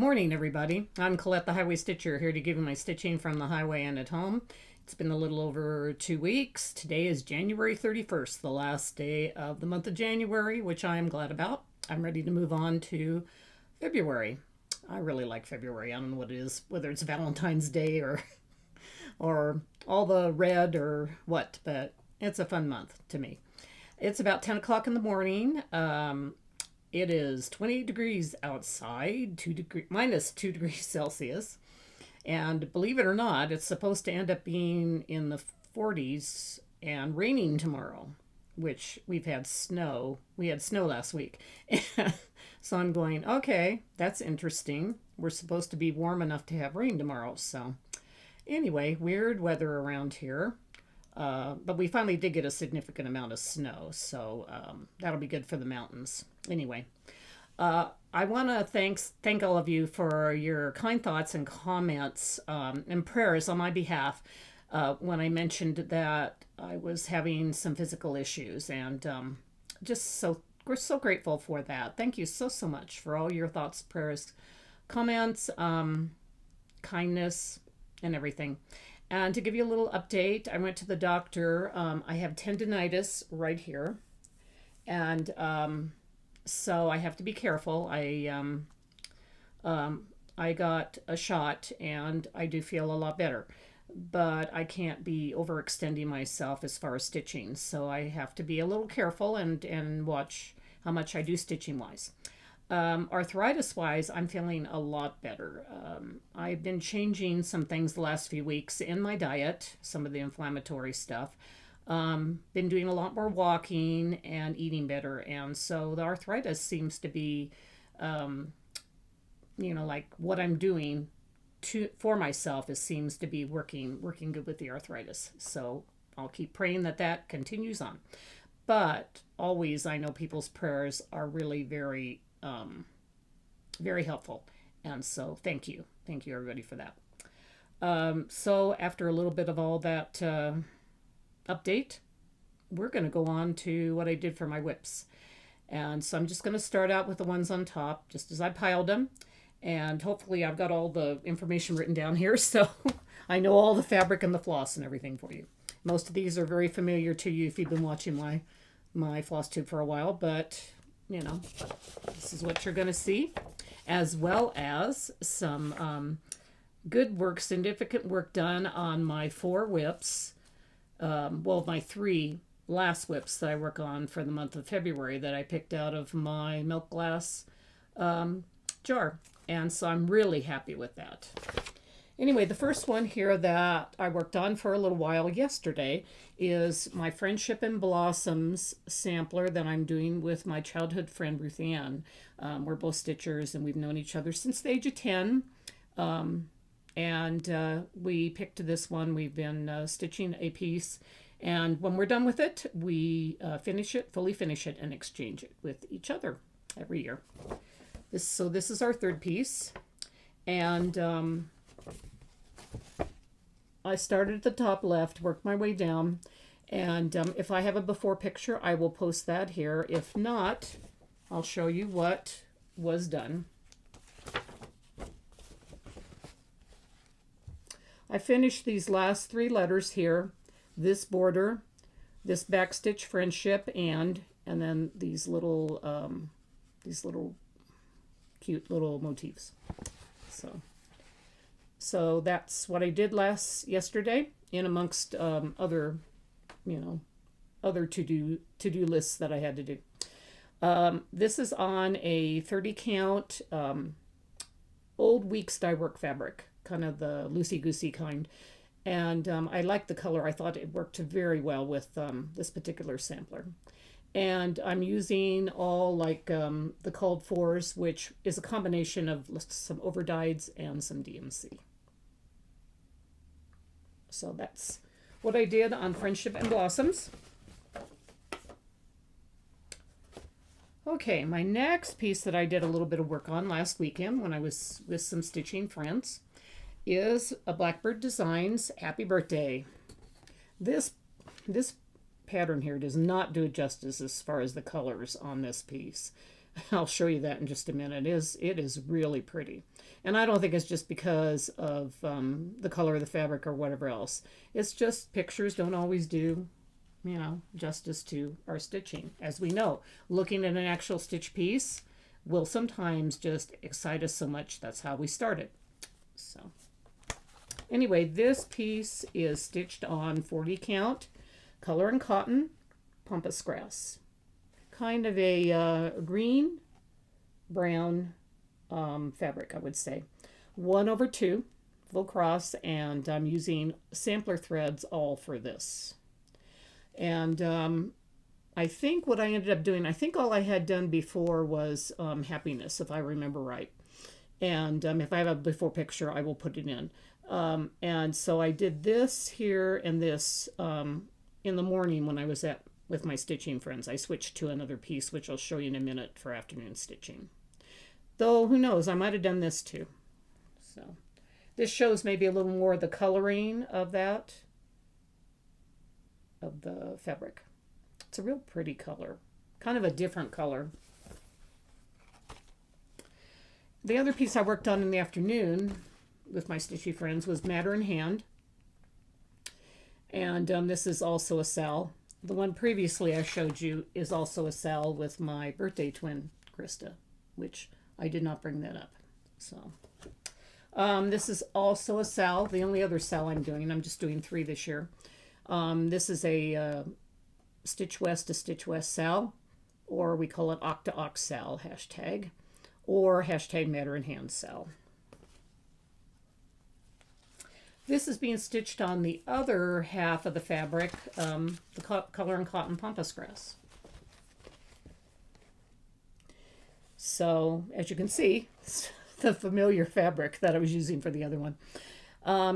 morning, everybody. I'm Colette, the Highway Stitcher, here to give you my stitching from the highway and at home. It's been a little over 2 weeks. Today is January 31st, the last day of the month of January, which I am glad about. I'm ready to move on to February. I really like February. I don't know what it is, whether it's Valentine's Day or all the red or what, but it's a fun month to me. It's about 10 o'clock in the morning. It is 28 degrees outside, minus 2 degrees Celsius. And believe it or not, it's supposed to end up being in the 40s and raining tomorrow, which we've had snow. We had snow last week. So I'm going, okay, that's interesting. We're supposed to be warm enough to have rain tomorrow. So anyway, weird weather around here. But we finally did get a significant amount of snow, so that'll be good for the mountains. Anyway, I want to thank all of you for your kind thoughts and comments and prayers on my behalf when I mentioned that I was having some physical issues, and we're so grateful for that. Thank you so much for all your thoughts, prayers, comments, kindness, and everything. And to give you a little update, I went to the doctor. I have tendonitis right here. And so I have to be careful. I got a shot and I do feel a lot better. But I can't be overextending myself as far as stitching. So I have to be a little careful and watch how much I do stitching wise. Arthritis wise, I'm feeling a lot better. I've been changing some things the last few weeks in my diet, some of the inflammatory stuff. Been doing a lot more walking and eating better. And so the arthritis seems to be, like what I'm doing for myself seems to be working good with the arthritis. So I'll keep praying that continues on. But always, I know people's prayers are really very very helpful, and so thank you everybody for that. So after a little bit of all that update, we're going to go on to what I did for my whips. And so I'm just going to start out with the ones on top just as I piled them, and hopefully I've got all the information written down here so I know all the fabric and the floss and everything for you. Most of these are very familiar to you if you've been watching my floss tube for a while, but this is what you're going to see, as well as some good work, significant work done on my 4 whips. My 3 last whips that I work on for the month of February that I picked out of my milk glass jar. And so I'm really happy with that. Anyway, the first one here that I worked on for a little while yesterday is my Friendship and Blossoms sampler that I'm doing with my childhood friend Ruth Ann. We're both stitchers and we've known each other since the age of 10. We picked this one. We've been stitching a piece. And when we're done with it, we fully finish it, and exchange it with each other every year. This is our 3rd piece. And I started at the top left, worked my way down, and if I have a before picture, I will post that here. If not, I'll show you what was done. I finished these last 3 letters here, this border, this backstitch friendship, and then these little cute little motifs. So that's what I did yesterday, in amongst other to-do lists that I had to do. This is on a 30 count old weeks dye work fabric, kind of the loosey-goosey kind. And I liked the color. I thought it worked very well with this particular sampler. And I'm using all the called fours, which is a combination of some overdyes and some DMC. So that's what I did on Friendship and Blossoms. Okay, my next piece that I did a little bit of work on last weekend when I was with some stitching friends is a Blackbird Designs Happy Birthday. This pattern here does not do it justice as far as the colors on this piece. I'll show you that in just a minute. It is really pretty. And I don't think it's just because of the color of the fabric or whatever else. It's just pictures don't always do, justice to our stitching. As we know, looking at an actual stitch piece will sometimes just excite us so much. That's how we started. So anyway, this piece is stitched on 40 count, color and cotton, pampas grass. Kind of a green brown fabric, I would say. 1/2 full cross, and I'm using sampler threads all for this. And I think what I ended up doing, I think all I had done before was happiness, if I remember right. And if I have a before picture, I will put it in. And so I did this here and this in the morning when I was with my stitching friends. I switched to another piece, which I'll show you in a minute for afternoon stitching. Though, who knows, I might have done this too. So this shows maybe a little more of the coloring of the fabric. It's a real pretty color, kind of a different color. The other piece I worked on in the afternoon with my stitchy friends was Matter in Hand. And this is also a sal. The one previously I showed you is also a sal with my birthday twin, Krista, which I did not bring that up. So this is also a sal. The only other sal I'm doing, I'm just doing 3 this year. This is a Stitch West to Stitch West sal, or we call it Octa-Ox sal, hashtag, or hashtag Matter in Hand sal. This is being stitched on the other half of the fabric, the color and cotton pampas grass. So, as you can see, it's the familiar fabric that I was using for the other one.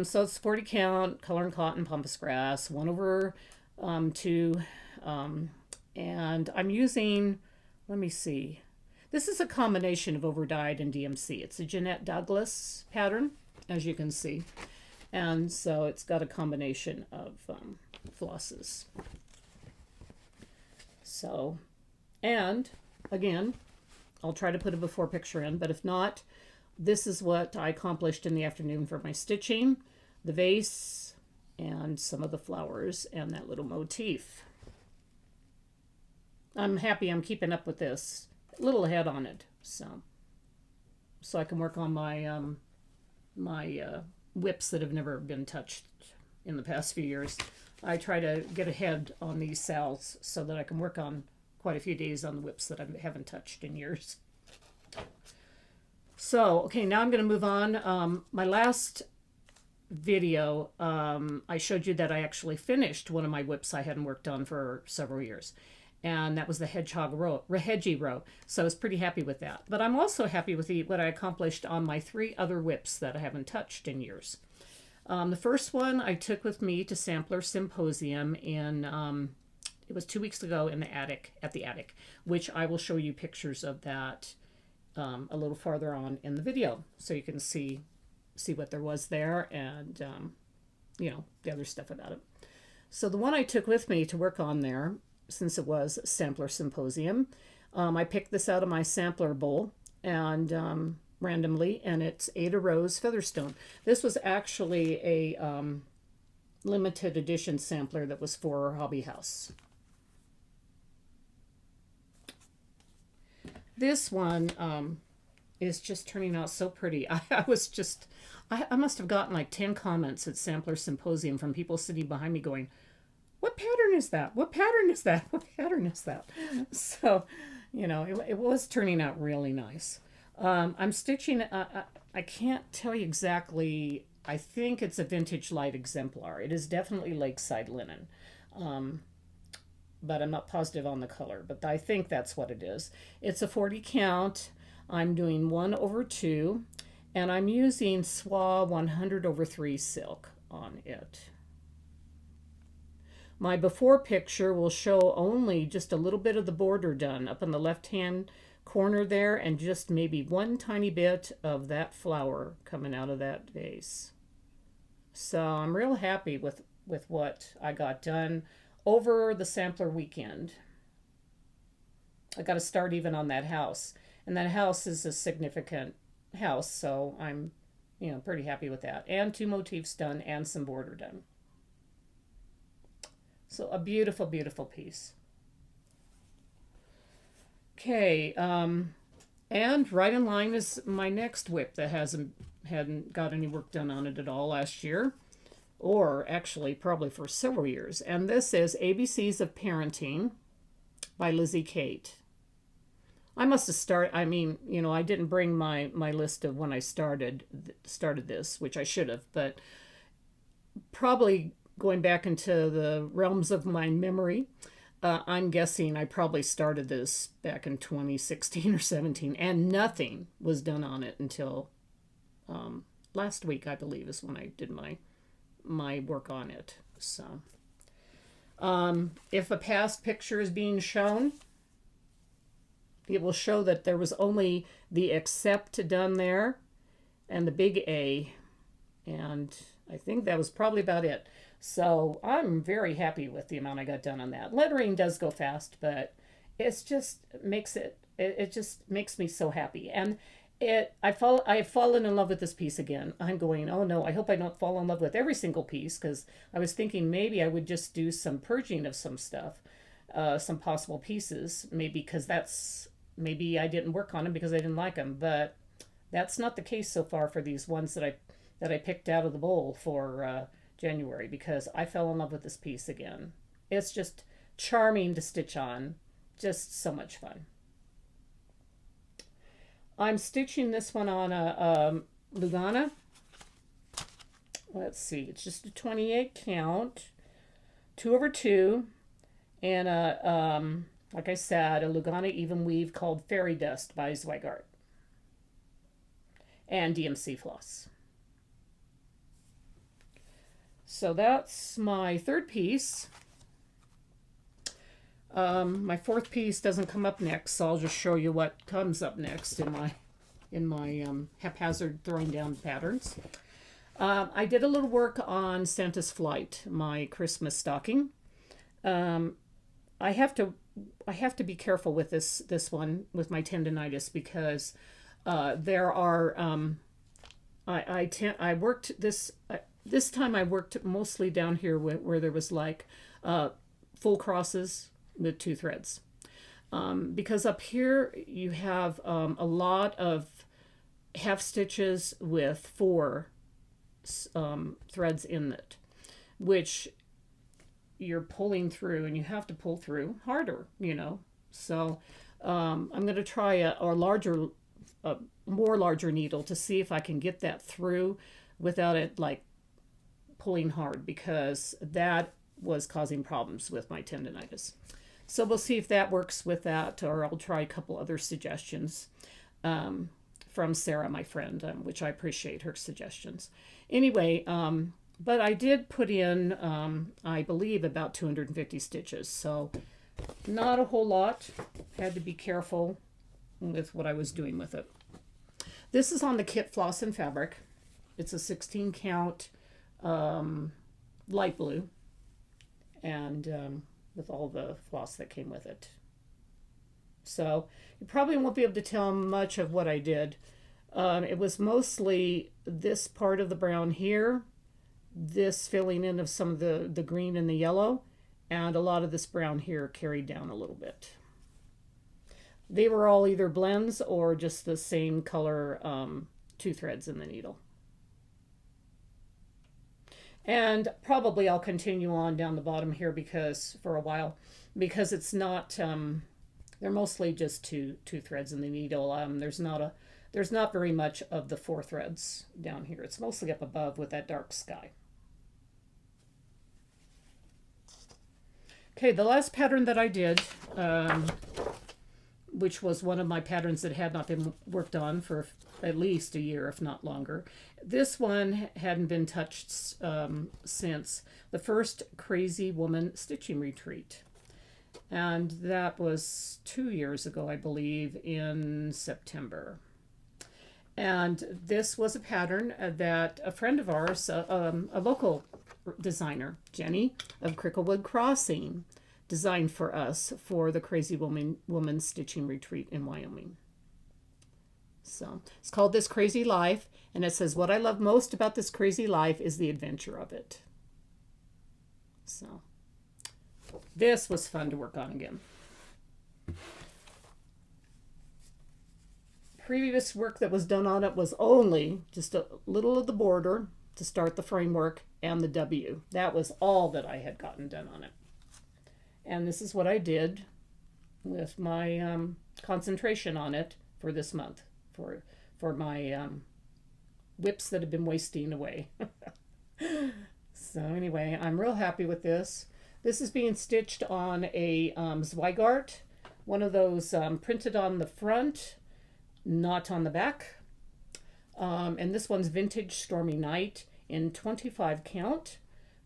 So it's 40 count, color and cotton pampas grass, 1/2, and I'm using, let me see, this is a combination of overdyed and DMC. It's a Jeanette Douglas pattern, as you can see. And so it's got a combination of flosses. So, and again, I'll try to put a before picture in, but if not, this is what I accomplished in the afternoon for my stitching, the vase, and some of the flowers, and that little motif. I'm happy I'm keeping up with this. A little ahead on it, so I can work on my whips that have never been touched in the past few years. I try to get ahead on these sals so that I can work on quite a few days on the whips that I haven't touched in years. So, okay, now I'm going to move on. My last video, I showed you that I actually finished one of my whips I hadn't worked on for several years. And that was the Hedgie row. So I was pretty happy with that. But I'm also happy with what I accomplished on my 3 other whips that I haven't touched in years. The first one I took with me to Sampler Symposium in, it was 2 weeks ago in the attic, which I will show you pictures of that a little farther on in the video. So you can see what there was there and, the other stuff about it. So the one I took with me to work on there, since it was Sampler Symposium, I picked this out of my sampler bowl and randomly, and it's Ada Rose Featherstone. This was actually a limited edition sampler that was for Hobby House. This one is just turning out so pretty. I must have gotten like 10 comments at Sampler Symposium from people sitting behind me going, "What pattern is that? What pattern is that? What pattern is that?" So, it was turning out really nice. I'm stitching, I can't tell you exactly, I think it's a Vintage Light exemplar. It is definitely Lakeside linen, but I'm not positive on the color, but I think that's what it is. It's a 40 count. I'm doing 1/2, and I'm using Swa 100/3 silk on it. My before picture will show only just a little bit of the border done up in the left-hand corner there, and just maybe one tiny bit of that flower coming out of that vase. So I'm real happy with what I got done over the sampler weekend. I got to start even on that house. And that house is a significant house, so I'm, pretty happy with that. And two motifs done and some border done. So a beautiful, beautiful piece. Okay, and right in line is my next whip that hadn't got any work done on it at all last year, or actually probably for several years. And this is ABCs of Parenting by Lizzie Kate. I must have started. I mean, I didn't bring my list of when I started this, which I should have, but probably going back into the realms of my memory. I'm guessing I probably started this back in 2016 or 17, and nothing was done on it until last week, I believe, is when I did my work on it. So, if a past picture is being shown, it will show that there was only the accept done there and the big A, and I think that was probably about it. So I'm very happy with the amount I got done on that. Lettering does go fast, but it's just it just makes me so happy. And I've fallen in love with this piece again. I'm going, oh no, I hope I don't fall in love with every single piece, because I was thinking maybe I would just do some purging of some stuff, some possible pieces, maybe because maybe I didn't work on them because I didn't like them, but that's not the case so far for these ones that I picked out of the bowl for January, because I fell in love with this piece again. It's just charming to stitch on, just so much fun. I'm stitching this one on a Lugana. Let's see, it's just a 28 count, 2/2, and like I said, a Lugana even weave called Fairy Dust by Zweigart and DMC Floss. So that's my third piece. My fourth piece doesn't come up next, so I'll just show you what comes up next in my haphazard throwing down patterns. I did a little work on Santa's Flight, my Christmas stocking. I have to be careful with this one with my tendonitis, because there are I worked this time I worked mostly down here where there was like full crosses with 2 threads. Because up here you have a lot of half stitches with 4 threads in it, which you're pulling through, and you have to pull through harder, So I'm going to try a more larger needle to see if I can get that through without it like pulling hard, because that was causing problems with my tendonitis. So we'll see if that works with that, or I'll try a couple other suggestions from Sarah, my friend, which I appreciate her suggestions. Anyway, but I did put in, I believe, about 250 stitches, so not a whole lot. Had to be careful with what I was doing with it. This is on the kit Floss and Fabric. It's a 16 count light blue, and with all the floss that came with it. So you probably won't be able to tell much of what I did. It was mostly this part of the brown here, this filling in of some of the green and the yellow, and a lot of this brown here carried down a little bit. They were all either blends or just the same color 2 threads in the needle. And probably I'll continue on down the bottom here for a while, because it's not, they're mostly just two threads in the needle. There's not very much of the 4 threads down here. It's mostly up above with that dark sky. Okay, the last pattern that I did, which was one of my patterns that had not been worked on for at least a year, if not longer. This one hadn't been touched since the first Crazy Woman Stitching Retreat. And that was 2 years ago, I believe, in September. And this was a pattern that a friend of ours, a local designer, Jenny of Cricklewood Crossing, designed for us for the Crazy Woman Stitching Retreat in Wyoming. So it's called This Crazy Life, and it says, what I love most about this crazy life is the adventure of it. So this was fun to work on again. Previous work that was done on it was only just a little of the border to start the framework and the W. That was all that I had gotten done on it. And this is what I did with my concentration on it for this month, for my whips that have been wasting away. So anyway, I'm real happy with this. This is being stitched on a Zweigart, one of those printed on the front, not on the back. And this one's Vintage Stormy Night in 25 count,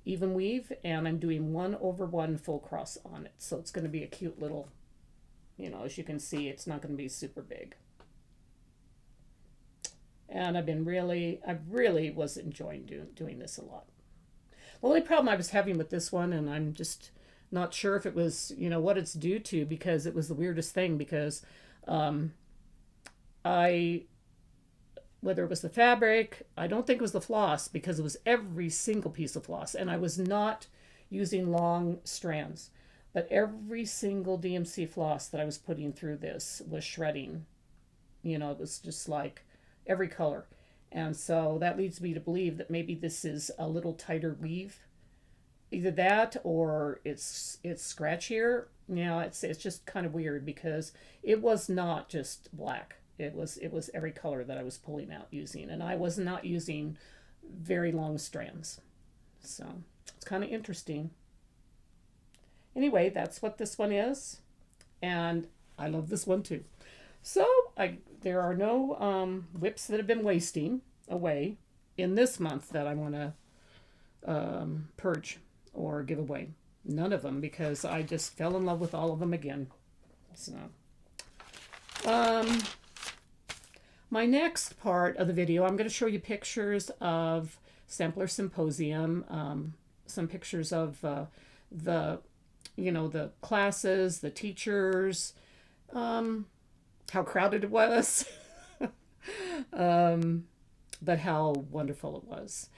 even weave, and I'm doing 1/1 full cross on it. So it's going to be a cute little, as you can see, it's not going to be super big. And I really was enjoying doing this a lot. The only problem I was having with this one, and I'm just not sure if it was, what it's due to, because it was the weirdest thing, because whether it was the fabric, I don't think it was the floss, because it was every single piece of floss, and I was not using long strands, but every single DMC floss that I was putting through this was shredding. It was just like every color. And so that leads me to believe that maybe this is a little tighter weave. Either that or it's scratchier. It's just kind of weird, because it was not just black. It was every color that I was pulling out using, and I was not using very long strands. So it's kind of interesting. Anyway, that's what this one is, and I love this one too. So there are no whips that have been wasting away in this month that I want to purge or give away. None of them, because I just fell in love with all of them again. So my next part of the video, I'm going to show you pictures of Sampler Symposium, some pictures of the classes, the teachers, how crowded it was, but how wonderful it was.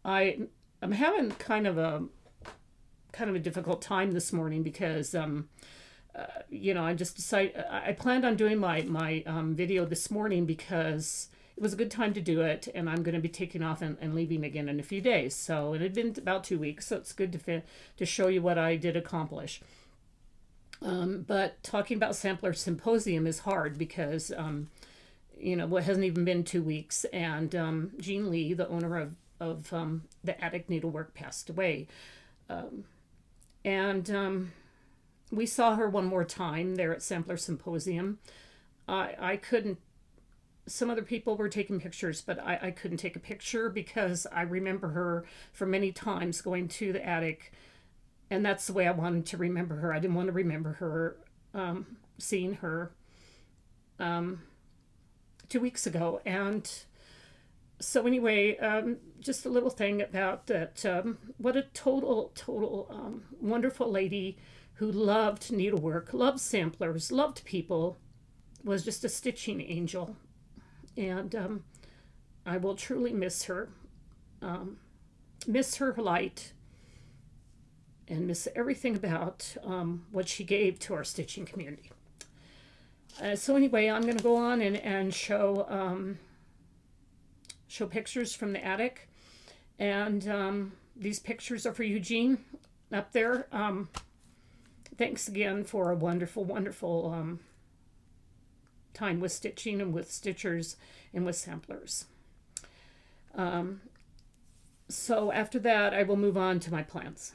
I'm having kind of a difficult time this morning, because I just decided I planned on doing my video this morning because it was a good time to do it, and I'm going to be taking off and leaving again in a few days. So it had been about 2 weeks, so it's good to show you what I did accomplish. But talking about Sampler Symposium is hard, because it hasn't even been 2 weeks, and Jean Lee, the owner of the Attic Needlework, passed away, and we saw her one more time there at Sampler Symposium. I couldn't. Some other people were taking pictures, but I couldn't take a picture, because I remember her from many times going to the attic, and that's the way I wanted to remember her. I didn't want to remember her seeing her 2 weeks ago. And so anyway, just a little thing about that. What a total wonderful lady who loved needlework, loved samplers, loved people, was just a stitching angel. And I will truly miss her light, and miss everything about what she gave to our stitching community. So anyway, I'm going to go on and show pictures from the attic. And these pictures are for Eugene up there. Thanks again for a wonderful, wonderful time with stitching and with stitchers and with samplers. So after that, I will move on to my plants.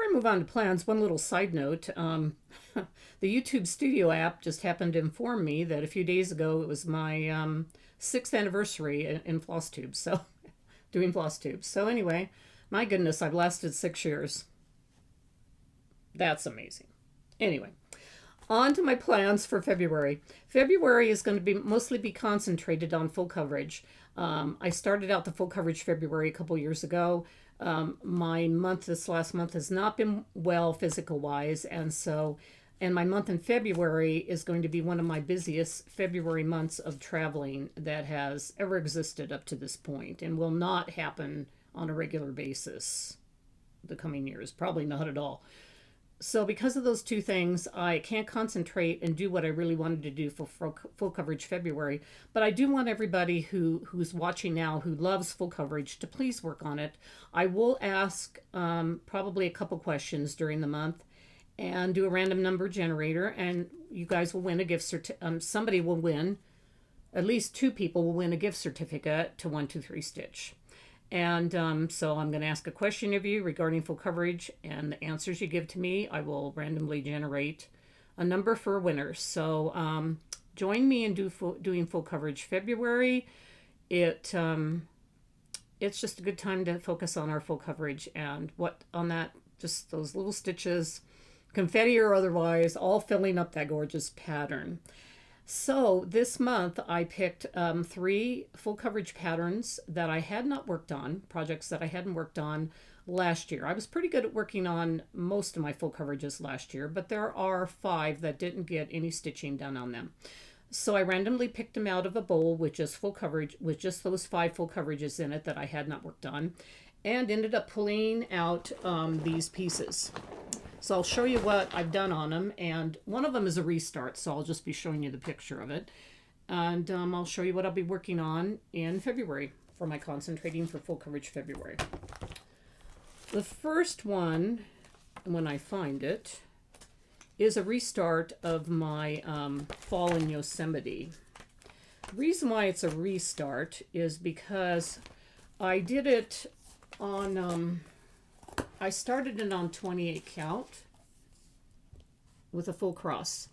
I move on to plans, one little side note. The YouTube Studio app just happened to inform me that a few days ago it was my 6th anniversary in Floss tubes. So, doing Floss tubes. So, anyway, my goodness, I've lasted 6 years. That's amazing. Anyway, on to my plans for February. February is going to be mostly be concentrated on full coverage. I started out the full coverage February a couple years ago. This last month has not been well physical wise, and my month in February is going to be one of my busiest February months of traveling that has ever existed up to this point, and will not happen on a regular basis the coming years, probably not at all. So because of those two things, I can't concentrate and do what I really wanted to do for full coverage February. But I do want everybody who's watching now who loves full coverage to please work on it. I will ask probably a couple questions during the month and do a random number generator, and you guys will win a gift certificate. Somebody will win, at least 2 people will win a gift certificate to 123 Stitch. And so I'm going to ask a question of you regarding full coverage, and the answers you give to me, I will randomly generate a number for winners. So join me in doing full coverage February. It's just a good time to focus on our full coverage and just those little stitches, confetti or otherwise, all filling up that gorgeous pattern. So this month I picked 3 full coverage patterns that I had not worked on, projects that I hadn't worked on last year. I was pretty good at working on most of my full coverages last year, but there are 5 that didn't get any stitching done on them. So I randomly picked them out of a bowl with just full coverage, with just those 5 full coverages in it that I had not worked on, and ended up pulling out these pieces. So I'll show you what I've done on them, and one of them is a restart, so I'll just be showing you the picture of it. And I'll show you what I'll be working on in February for my concentrating for full coverage February. The first one, when I find it, is a restart of my fall in Yosemite. The reason why it's a restart is because I did it on... I started it on 28 count with a full cross.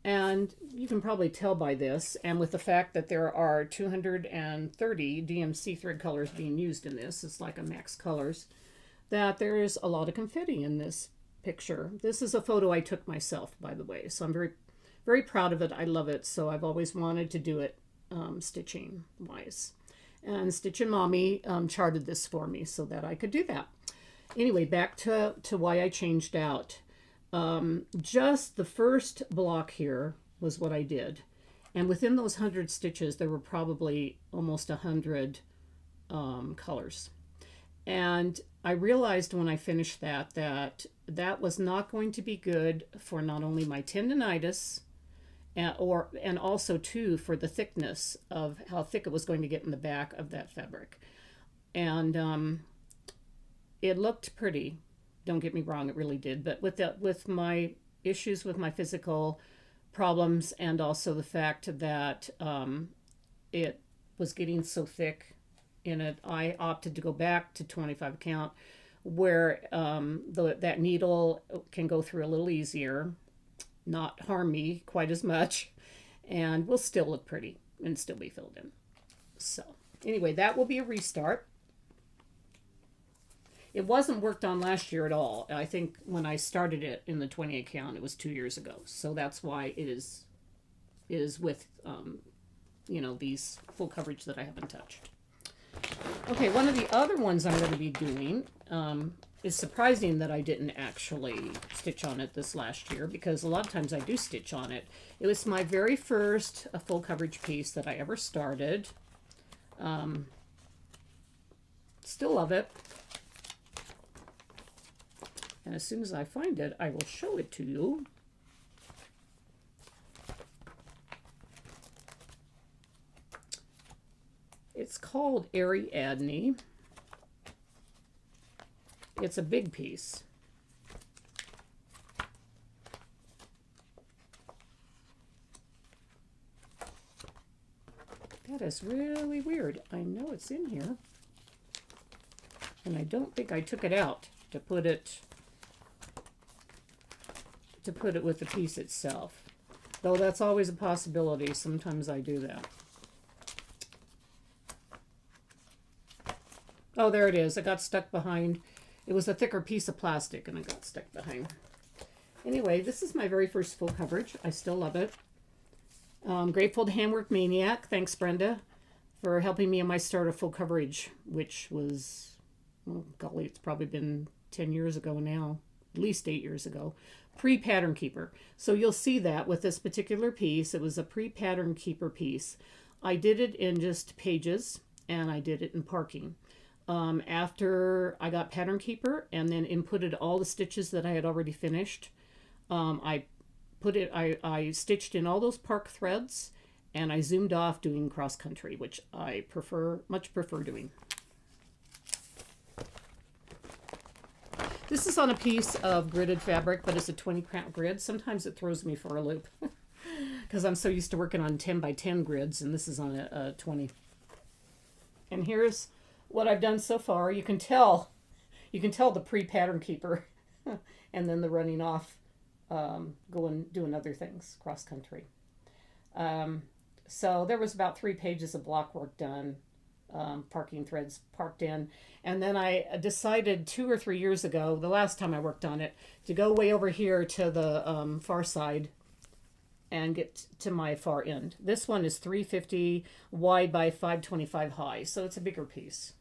And you can probably tell by this, and with the fact that there are 230 DMC thread colors being used in this, it's like a max colors, that there is a lot of confetti in this picture. This is a photo I took myself, by the way, so I'm very, very proud of it. I love it, so I've always wanted to do it stitching wise. And Stitch and Mommy charted this for me so that I could do that. Anyway, back to why I changed out. Just the first block here was what I did. And within those 100 stitches, there were probably almost 100 colors. And I realized when I finished that was not going to be good for not only my tendinitis, and also, too, for the thickness of how thick it was going to get in the back of that fabric. And... it looked pretty, don't get me wrong, it really did. But with my issues with my physical problems, and also the fact that it was getting so thick in it, I opted to go back to 25 count, where that needle can go through a little easier, not harm me quite as much, and will still look pretty and still be filled in. So anyway, that will be a restart. It wasn't worked on last year at all. I think when I started it in the 28 count, it was 2 years ago. So that's why it is with, these full coverage that I haven't touched. Okay, one of the other ones I'm going to be doing is surprising that I didn't actually stitch on it this last year, because a lot of times I do stitch on it. It was my very first full coverage piece that I ever started. Still love it. And as soon as I find it, I will show it to you. It's called Ariadne. It's a big piece. That is really weird. I know it's in here. And I don't think I took it out to put it to put it with the piece itself. Though that's always a possibility. Sometimes I do that. Oh, there it is. It got stuck behind. It was a thicker piece of plastic and it got stuck behind. Anyway, this is my very first full coverage. I still love it. Grateful to Handwork Maniac. Thanks, Brenda, for helping me in my start of full coverage, which was, well, golly, it's probably been 10 years ago now, at least 8 years ago. Pre-Pattern Keeper. So you'll see that with this particular piece, it was a pre-Pattern Keeper piece. I did it in just pages, and I did it in parking. After I got Pattern Keeper and then inputted all the stitches that I had already finished, I stitched in all those park threads, and I zoomed off doing cross country, which I much prefer doing. This is on a piece of gridded fabric, but it's a 20 count grid. Sometimes it throws me for a loop because I'm so used to working on 10 by 10 grids, and this is on a 20. And here's what I've done so far. You can tell the pre-Pattern Keeper and then the running off, doing other things, cross country. So there was about 3 pages of block work done, parking threads parked in. And then I decided 2 or 3 years ago, the last time I worked on it, to go way over here to the far side and get to my far end. This one is 350 wide by 525 high, so it's a bigger piece.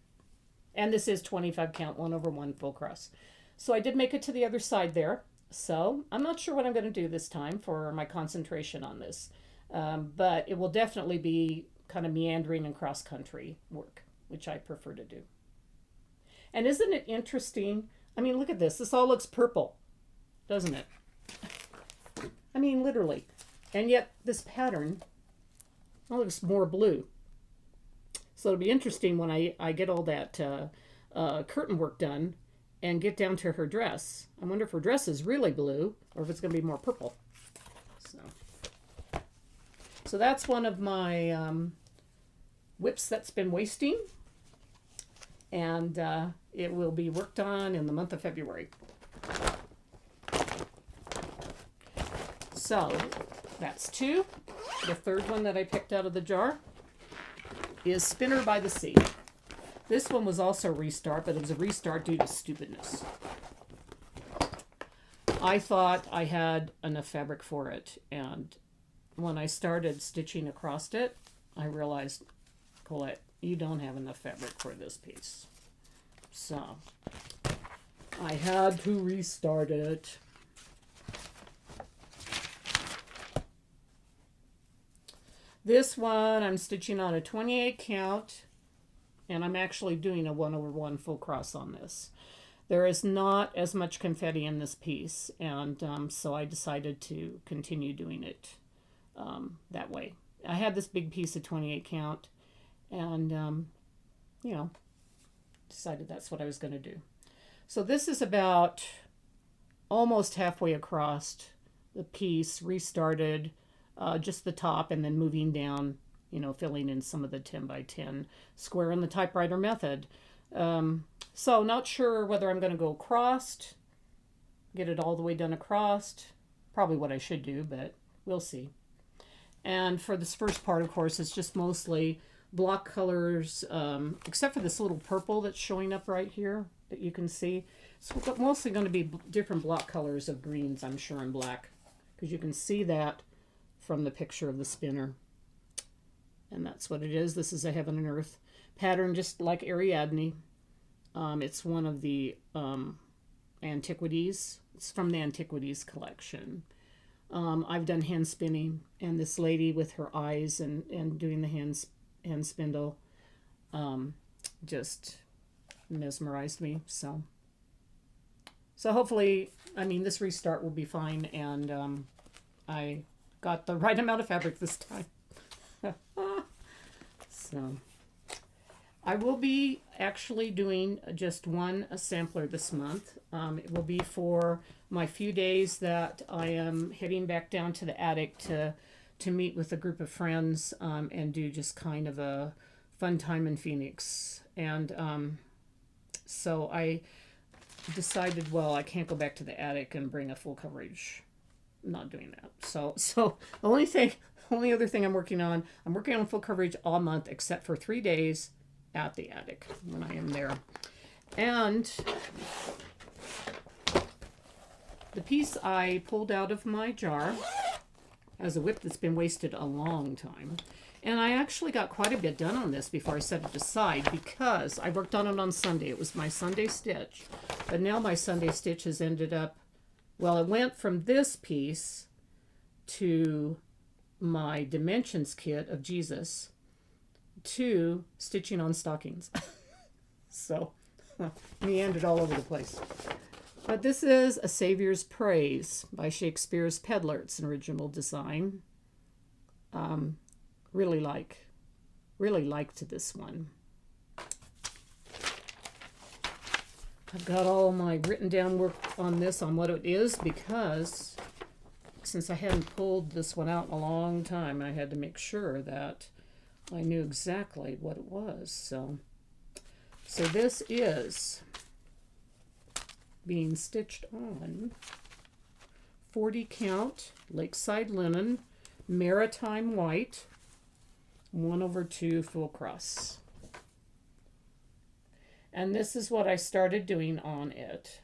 And this is 25 count, 1/1 full cross. So I did make it to the other side there. So I'm not sure what I'm going to do this time for my concentration on this. But it will definitely be kind of meandering and cross country work, which I prefer to do. And isn't it interesting? I mean, look at this. This all looks purple, doesn't it? I mean, literally. And yet this pattern looks more blue. So it'll be interesting when I get all that curtain work done and get down to her dress. I wonder if her dress is really blue or if it's going to be more purple. So that's one of my whips that's been wasting. And it will be worked on in the month of February. So that's 2. The third one that I picked out of the jar is Spinner by the Sea. This one was also a restart, but it was a restart due to stupidness. I thought I had enough fabric for it, and when I started stitching across it, I realized, Colette, you don't have enough fabric for this piece. So I had to restart it. This one I'm stitching on a 28 count, and I'm actually doing a 1/1 full cross on this. There is not as much confetti in this piece, and so I decided to continue doing it that way. I had this big piece of 28 count, and decided that's what I was going to do. So this is about almost halfway across the piece, restarted just the top and then moving down, filling in some of the 10 by 10 square in the typewriter method. So not sure whether I'm going to go across, get it all the way done across. Probably what I should do, but we'll see. And for this first part, of course, it's just mostly block colors, except for this little purple that's showing up right here that you can see. It's mostly going to be different block colors of greens, I'm sure, and black, because you can see that from the picture of the spinner. And that's what it is. This is a Heaven and Earth pattern, just like Ariadne. It's one of the antiquities. It's from the Antiquities collection. I've done hand spinning, and this lady with her eyes and doing the hand spindle just mesmerized me. So hopefully, this restart will be fine, and I got the right amount of fabric this time. So I will be actually doing just one sampler this month. It will be for my few days that I am heading back down to the attic to meet with a group of friends and do just kind of a fun time in Phoenix. And so I decided, well, I can't go back to the attic and bring a full coverage not doing that. So only other thing I'm working on full coverage all month except for 3 days at the attic when I am there. And the piece I pulled out of my jar has a whip that's been wasted a long time. And I actually got quite a bit done on this before I set it aside because I worked on it on Sunday. It was my Sunday stitch. But now my Sunday stitch has ended up, well, it went from this piece to my dimensions kit of Jesus to stitching on stockings. So, meandered all over the place. But this is A Savior's Praise by Shakespeare's Peddler. It's an original design. Really liked this one. I've got all my written down work on this, on what it is, because since I hadn't pulled this one out in a long time, I had to make sure that I knew exactly what it was. So this is being stitched on 40 count Lakeside linen, maritime white, 1/2 full cross. And this is what I started doing on it.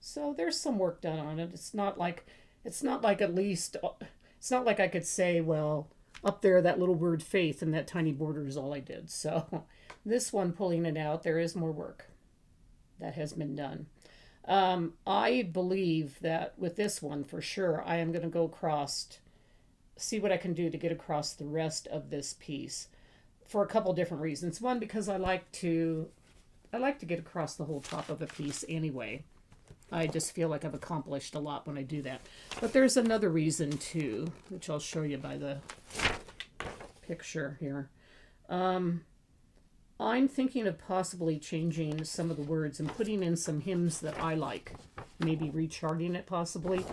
So there's some work done on it. It's not like I could say, well, up there that little word faith and that tiny border is all I did. So this one, pulling it out, there is more work that has been done. I believe that with this one for sure I am going to go across, see what I can do to get across the rest of this piece for a couple different reasons. One, because I like to get across the whole top of a piece anyway. I just feel like I've accomplished a lot when I do that. But there's another reason too, which I'll show you by the picture here. I'm thinking of possibly changing some of the words and putting in some hymns that I like, maybe recharting it possibly.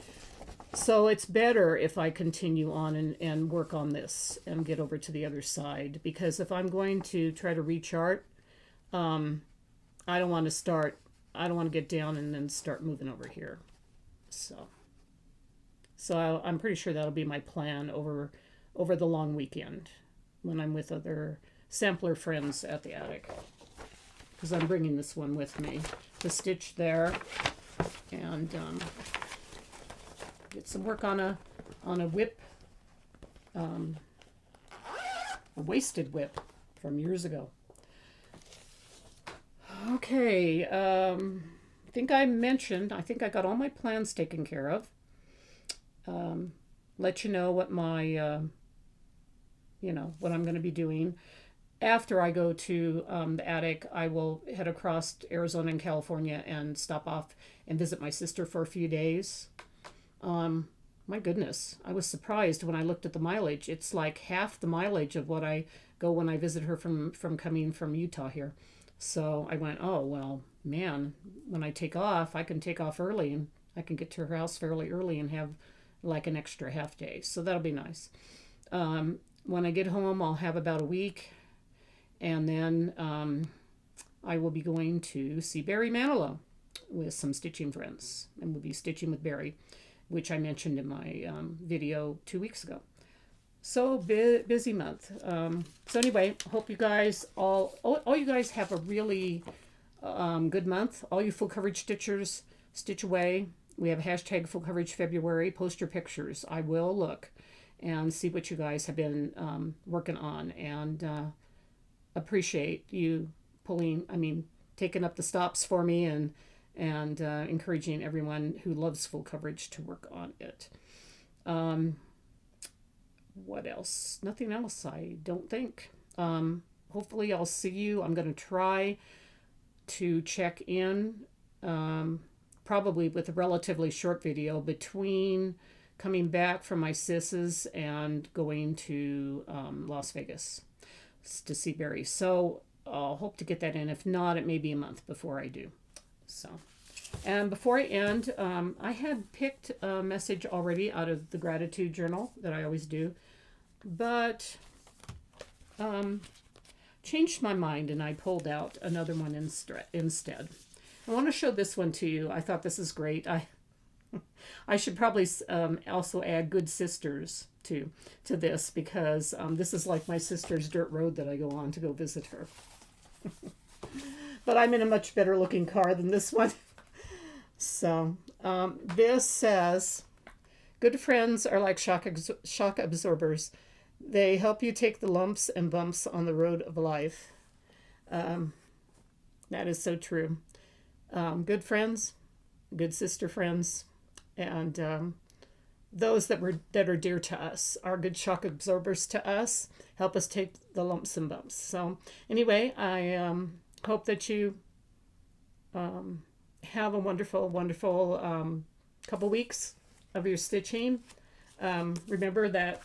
So it's better if I continue on and work on this and get over to the other side, because if I'm going to try to rechart, I don't want to get down and then start moving over here. So I'm pretty sure that'll be my plan over the long weekend when I'm with other sampler friends at the attic, because I'm bringing this one with me to stitch there and get some work on a whip, a wasted whip from years ago. Okay, I think I got all my plans taken care of. Let you know what my, what I'm going to be doing. After I go to the attic, I will head across to Arizona and California and stop off and visit my sister for a few days. My goodness, I was surprised when I looked at the mileage. It's like half the mileage of what I go when I visit her from coming from Utah here. So I went, oh, well, man, when I take off, I can take off early and I can get to her house fairly early and have like an extra half day. So that'll be nice. When I get home, I'll have about a week. And then I will be going to see Barry Manilow with some stitching friends. And we'll be stitching with Barry, which I mentioned in my video 2 weeks ago. So busy month. So anyway, hope you guys all you guys have a really good month. All you full coverage stitchers, stitch away. We have hashtag full coverage February. Post your pictures. I will look and see what you guys have been working on, and appreciate you taking up the stops for me and encouraging everyone who loves full coverage to work on it. What else? Nothing else, I don't think. Hopefully I'll see you. I'm going to try to check in, probably with a relatively short video between coming back from my sis's and going to Las Vegas to see Barry. So I'll hope to get that in. If not, it may be a month before I do. So, and before I end, I had picked a message already out of the gratitude journal that I always do, but changed my mind and I pulled out another one instead. I want to show this one to you. I thought this is great. I should probably also add good sisters to this, because this is like my sister's dirt road that I go on to go visit her. But I'm in a much better looking car than this one. So this says, good friends are like shock absorbers. They help you take the lumps and bumps on the road of life. That is so true. Good friends, good sister friends, and those that are dear to us are good shock absorbers to us. Help us take the lumps and bumps. So anyway, I hope that you have a wonderful, wonderful couple weeks of your stitching. Remember that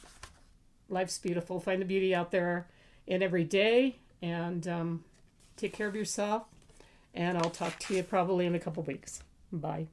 life's beautiful. Find the beauty out there in every day, and take care of yourself. And I'll talk to you probably in a couple weeks. Bye.